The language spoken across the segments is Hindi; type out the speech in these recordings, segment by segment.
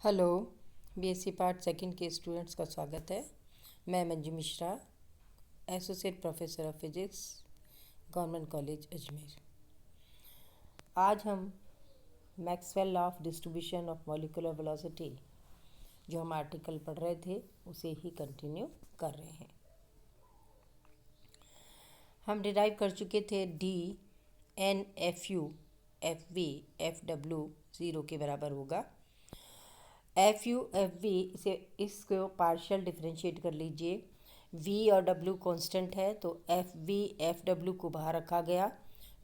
हेलो। बीएससी पार्ट सेकंड के स्टूडेंट्स का स्वागत है। मैं Manju Mishra, associate professor of physics, government college Ajmer. आज हम Maxwell law of distribution of molecular velocity, जो हम आर्टिकल पढ़ रहे थे, उसे ही कंटिन्यू कर रहे हैं। हम डिराइव कर चुके थे d n F U F V F डब्ल्यू 0 के बराबर होगा। एफ यू एफ वी इसको पार्शियल डिफरेंशिएट कर लीजिए। वी और डब्ल्यू कांस्टेंट है, तो एफ वी एफ डब्ल्यू को बाहर रखा गया,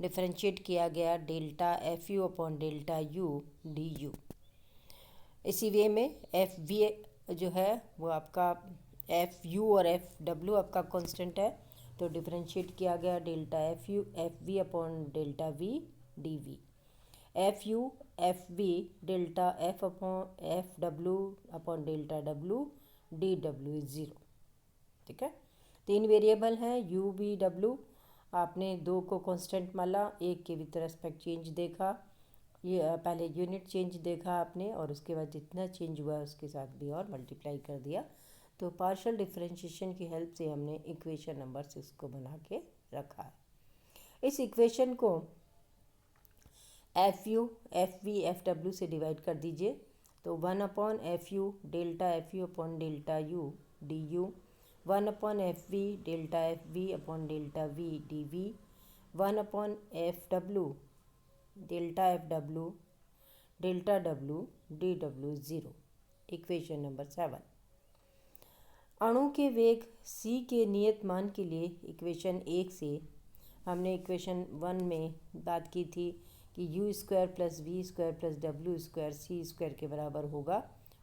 डिफरेंशिएट किया गया delta F U upon delta U D U. इसी वे में एफ वी जो है वो आपका एफ यू और एफ डब्ल्यू आपका कांस्टेंट है, तो डिफरेंशिएट किया गया delta F V upon delta V D V. F U F V delta F upon F W upon delta W D W is 0। ठीक है, 3 वेरिएबल हैं यू वी डब्ल्यू। आपने 2 को कांस्टेंट माना, एक के विथ रेस्पेक्ट चेंज देखा, ये पहले यूनिट चेंज देखा आपने, और उसके बाद जितना चेंज हुआ उसके साथ भी और मल्टीप्लाई कर दिया। तो पार्शियल डिफरेंशिएशन की हेल्प से हमने इक्वेशन नंबर 6 को बना के रखा है। इस इक्वेशन को F U F V F W से डिवाइड कर दीजिए, तो 1 upon F U delta F U upon delta U D U, 1 upon F V delta F V upon delta V D V, 1 upon F W delta F W delta W D W 0। Equation number 7। अणु के वेग c के नियत मान के लिए इक्वेशन 1 से हमने इक्वेशन 1 में बात की थी कि u square plus we square plus W square c square के बराबर होगा,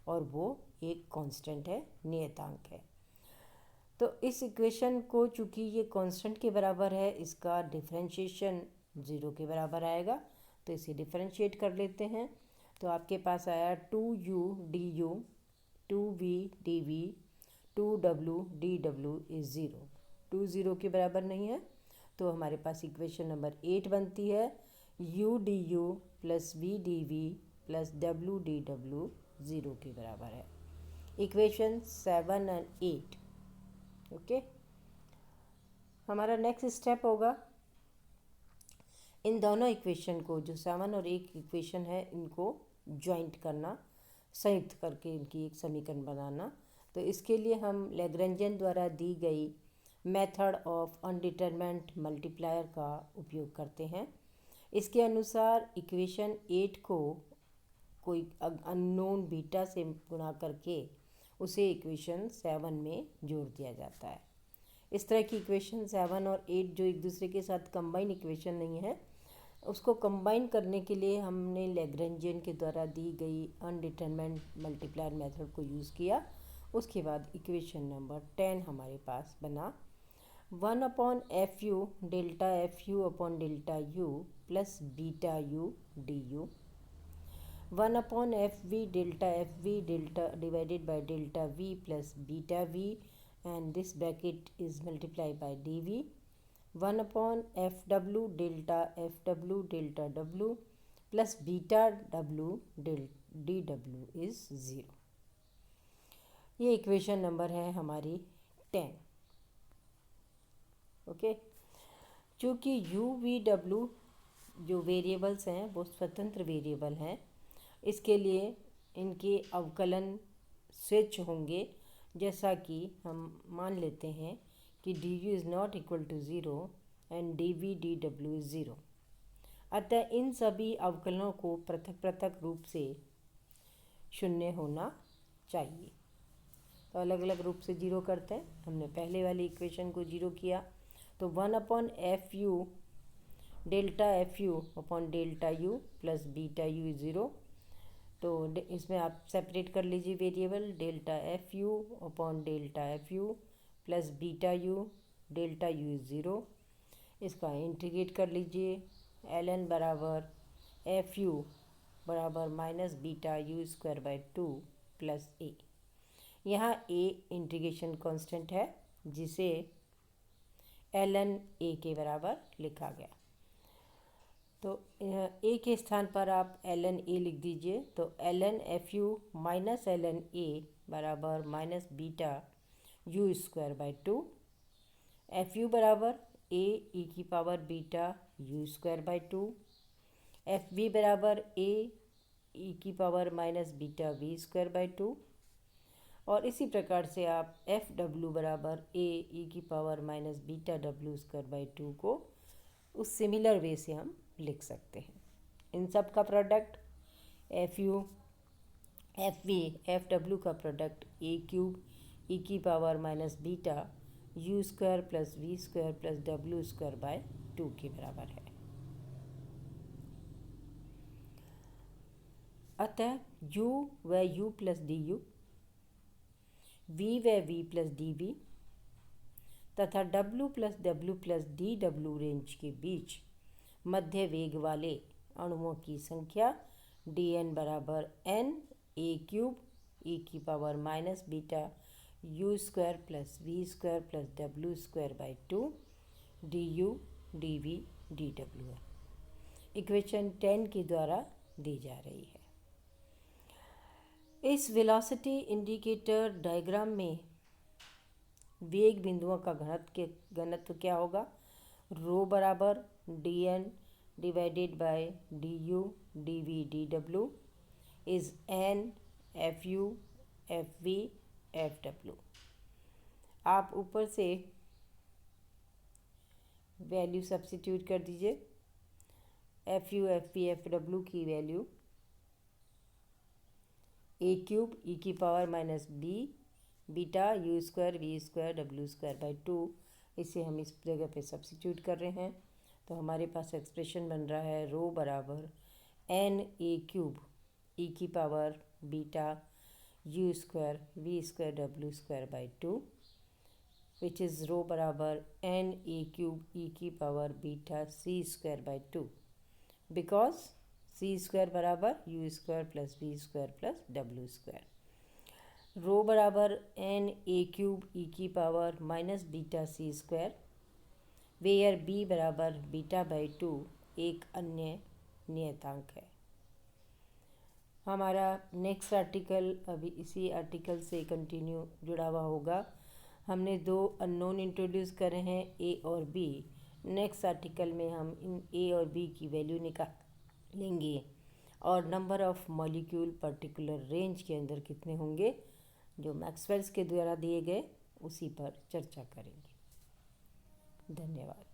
और वो एक कांस्टेंट है, नियतांक है। तो इस इक्वेशन को चूँकि ये कांस्टेंट के बराबर है, इसका डिफरेंशिएशन 0 के बराबर आएगा, तो इसे डिफरेंशिएट कर लेते हैं। तो आपके पास आया 2u d u, 2v d v, 2w d डब्ल्यू इज़ 0। 2 0 के बराबर नहीं है, तो हमारे पास इक्वेशन नंबर 8 बनती है u d u plus v d v plus w d W 0 के बराबर है। इक्वेशन 7 और 8। ओके, हमारा नेक्स्ट स्टेप होगा इन दोनों इक्वेशन को, जो 7 और 8 इक्वेशन है, इनको ज्वाइंट करना, संयुक्त करके इनकी एक समीकरण बनाना। तो इसके लिए हम लैग्रेंजियन द्वारा दी गई मेथड ऑफ अनडिटरमाइंड मल्टीप्लायर का उपयोग करते हैं। इसके अनुसार इक्वेशन 8 को कोई अननोन बीटा से गुणा करके उसे इक्वेशन 7 में जोड़ दिया जाता है। इस तरह की इक्वेशन 7 और 8 जो एक दूसरे के साथ कंबाइन इक्वेशन नहीं है, उसको कंबाइन करने के लिए हमने लैग्रेंजियन के द्वारा दी गई अनडिटरमाइंड मल्टीप्लायर मेथड को यूज़ किया। उसके बाद इक्वेशन नंबर 10 हमारे पास बना 1 upon F U delta F U upon delta U plus beta you D U, 1 upon F V delta divided by delta we plus beta V, and this bracket is multiplied by dv, 1 upon fw delta w plus beta w dw is 0। ये इक्वेशन नंबर है हमारी 10। ओके, चूँकि u v w जो वेरिएबल्स हैं वो स्वतंत्र वेरिएबल हैं, इसके लिए इनके अवकलन स्विच होंगे। जैसा कि हम मान लेते हैं कि d u is not equal to 0 and d we D डब्ल्यू इज़ 0। अतः इन सभी अवकलनों को पृथक पृथक रूप से शून्य होना चाहिए। तो अलग अलग रूप से 0 करते हैं। हमने पहले वाली इक्वेशन को 0 किया, तो 1 upon F U delta F U upon delta U plus beta U is 0। तो इसमें आप सेपरेट कर लीजिए variable, delta F U upon delta F U plus beta U delta U is 0। इसका इंटीग्रेट कर लीजिए, एल एन बराबर एफ यू बराबर minus beta you square by 2 plus A. यहाँ ए इंटीग्रेशन कांस्टेंट है, जिसे एल एन ए के बराबर लिखा गया। तो ए के स्थान पर आप ln a लिख दीजिए। तो ln fu minus ln a बराबर minus beta you square by 2। fu बराबर a e की power beta you square by 2। fv बराबर a e की power minus beta V square by 2। और इसी प्रकार से आप एफ डब्ल्यू बराबर a e की power minus beta W square by 2 को उस सिमिलर वे से हम लिख सकते हैं। इन सब का product f U F V F डब्ल्यू का प्रोडक्ट ए क्यूब ई की power minus beta you square plus we square plus W square by 2 के बराबर है। अतः u व u plus d u, v व v प्लस डी वी तथा w प्लस डी डब्ल्यू रेंज के बीच मध्य वेग वाले अणुओं की संख्या dn बराबर n a क्यूब e की power minus beta you square plus we square plus W square by 2 d U D we D डब्ल्यू है। इक्वेशन 10 के द्वारा दी जा रही है। इस वेलोसिटी इंडिकेटर डायग्राम में वेग बिंदुओं का घनत्व क्या होगा? रो बराबर D N divided by D U D we D W is N F U F V F W. आप ऊपर से वैल्यू सब्स्टिट्यूट कर दीजिए। F U F V F W की वैल्यू ए क्यूब ई की power minus B beta you square V square W square by 2, इसे हम इस जगह पे सब्स्टिट्यूट कर रहे हैं। तो हमारे पास एक्सप्रेशन बन रहा है रो बराबर एन ए क्यूब ई की power beta you square V square W square by 2 which is rho बराबर एन ए क्यूब ई की power beta C square by 2 because C square बराबर U square plus we square plus W square. Rho बराबर एन ए क्यूब ई की power minus beta C square where B बराबर बीटा बाई 2 एक अन्य नियतांक है। हमारा नेक्स्ट आर्टिकल अभी इसी आर्टिकल से कंटिन्यू जुड़ा हुआ होगा। हमने 2 अननोन इंट्रोड्यूस करे हैं ए और बी। नेक्स्ट आर्टिकल में हम इन ए और बी की वैल्यू निकालेंगे और number of molecule particular range के अंदर कितने होंगे जो मैक्सवेल्स के द्वारा दिए गए उसी पर चर्चा करेंगे। धन्यवाद।